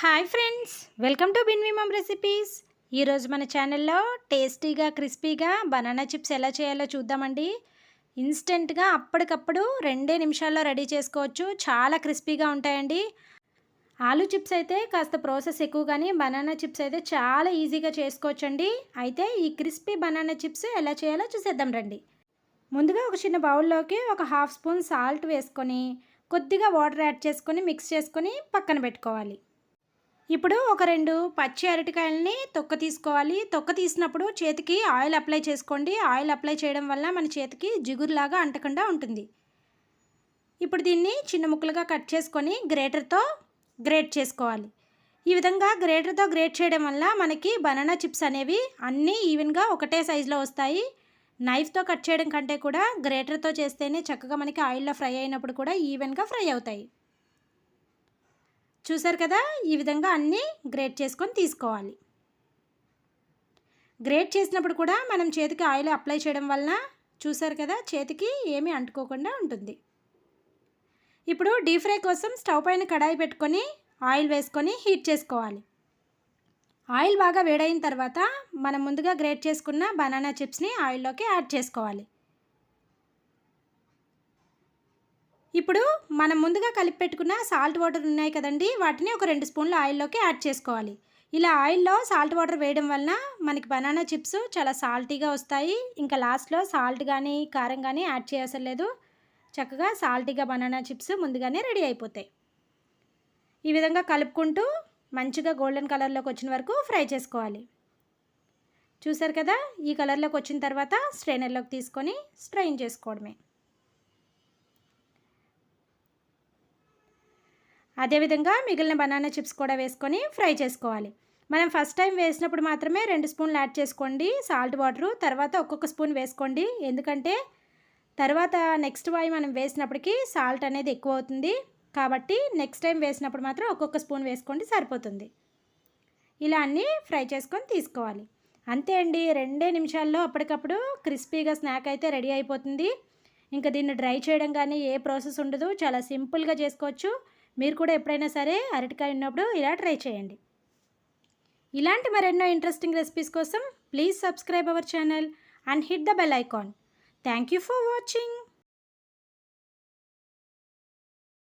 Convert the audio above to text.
Hi friends, welcome to బిన్వి mom recipes. ఈరోజు మన ఛానల్లో టేస్టీగా క్రిస్పీగా బనానా చిప్స్ ఎలా చేయాలో చూద్దామండి. ఇన్స్టెంట్గా అప్పటికప్పుడు 2 నిమిషాల్లో రెడీ చేసుకోవచ్చు. చాలా క్రిస్పీగా ఉంటాయండి. ఆలూ చిప్స్ అయితే కాస్త ప్రాసెస్ ఎక్కువ, కానీ బనానా చిప్స్ అయితే చాలా ఈజీగా చేసుకోవచ్చండి. అయితే ఈ క్రిస్పీ బనానా చిప్స్ ఎలా చేయాలో చూసేద్దాం రండి. ముందుగా ఒక చిన్న బౌల్లోకి ఒక హాఫ్ స్పూన్ సాల్ట్ వేసుకొని కొద్దిగా వాటర్ యాడ్ చేసుకొని మిక్స్ చేసుకొని పక్కన పెట్టుకోవాలి. ఇప్పుడు ఒక 2 పచ్చి అరటికాయలని తొక్క తీసుకోవాలి. తొక్క తీసినప్పుడు చేతికి ఆయిల్ అప్లై చేసుకోండి. ఆయిల్ అప్లై చేయడం వల్ల మన చేతికి జిగురులాగా అంటకుండా ఉంటుంది. ఇప్పుడు దీన్ని చిన్న ముక్కలుగా కట్ చేసుకొని గ్రేటర్తో గ్రేట్ చేసుకోవాలి. ఈ విధంగా గ్రేటర్తో గ్రేట్ చేయడం వల్ల మనకి బనానా చిప్స్ అనేవి అన్నీ ఈవెన్గా ఒకటే సైజులో వస్తాయి. నైఫ్తో కట్ చేయడం కంటే కూడా గ్రేటర్తో చేస్తేనే చక్కగా మనకి ఆయిల్లో ఫ్రై అయినప్పుడు కూడా ఈవెన్గా ఫ్రై అవుతాయి. చూసారు కదా, ఈ విధంగా అన్నీ గ్రేట్ చేసుకొని తీసుకోవాలి. గ్రేట్ చేసినప్పుడు కూడా మనం చేతికి ఆయిల్ అప్లై చేయడం వలన చూసారు కదా, చేతికి ఏమీ అంటుకోకుండా ఉంటుంది. ఇప్పుడు డీప్ ఫ్రై కోసం స్టవ్ పైన కడాయి పెట్టుకొని ఆయిల్ వేసుకొని హీట్ చేసుకోవాలి. ఆయిల్ బాగా వేడైన తర్వాత మనం ముందుగా గ్రేట్ చేసుకున్న బనానా చిప్స్ని ఆయిల్లోకి యాడ్ చేసుకోవాలి. ఇప్పుడు మనం ముందుగా కలిపి పెట్టుకున్న సాల్ట్ వాటర్ ఉన్నాయి కదండి, వాటిని ఒక 2 స్పూన్ల ఆయిల్లోకి యాడ్ చేసుకోవాలి. ఇలా ఆయిల్లో సాల్ట్ వాటర్ వేయడం వలన మనకి బనానా చిప్స్ చాలా సాల్టీగా వస్తాయి. ఇంకా లాస్ట్లో సాల్ట్ కానీ కారం కానీ యాడ్ చేయవసరం లేదు. చక్కగా సాల్టీగా బనానా చిప్స్ ముందుగానే రెడీ అయిపోతాయి. ఈ విధంగా కలుపుకుంటూ మంచిగా గోల్డెన్ కలర్లోకి వచ్చిన వరకు ఫ్రై చేసుకోవాలి. చూసారు కదా, ఈ కలర్లోకి వచ్చిన తర్వాత స్ట్రైనర్లోకి తీసుకొని స్ట్రైన్ చేసుకోవడమే. అదేవిధంగా మిగిలిన బనానా చిప్స్ కూడా వేసుకొని ఫ్రై చేసుకోవాలి. మనం ఫస్ట్ టైం వేసినప్పుడు మాత్రమే 2 స్పూన్లు యాడ్ చేసుకోండి సాల్ట్ వాటరు. తర్వాత ఒక్కొక్క స్పూన్ వేసుకోండి, ఎందుకంటే తర్వాత నెక్స్ట్ వాయి మనం వేసినప్పటికీ సాల్ట్ అనేది ఎక్కువ అవుతుంది. కాబట్టి నెక్స్ట్ టైం వేసినప్పుడు మాత్రం ఒక్కొక్క స్పూన్ వేసుకోండి, సరిపోతుంది. ఇలా అన్నీ ఫ్రై చేసుకొని తీసుకోవాలి. అంతే అండి, 2 నిమిషాల్లో అప్పటికప్పుడు క్రిస్పీగా స్నాక్ అయితే రెడీ అయిపోతుంది. ఇంకా దీన్ని డ్రై చేయడం కానీ ఏ ప్రాసెస్ ఉండదు, చాలా సింపుల్గా చేసుకోవచ్చు. మీరు కూడా ఎప్పుడైనా సరే అరటికాయ ఉన్నప్పుడు ఇలా ట్రై చేయండి. ఇలాంటి మరెన్నో ఇంట్రెస్టింగ్ రెసిపీస్ కోసం please subscribe our channel and hit the bell icon. Thank you for watching.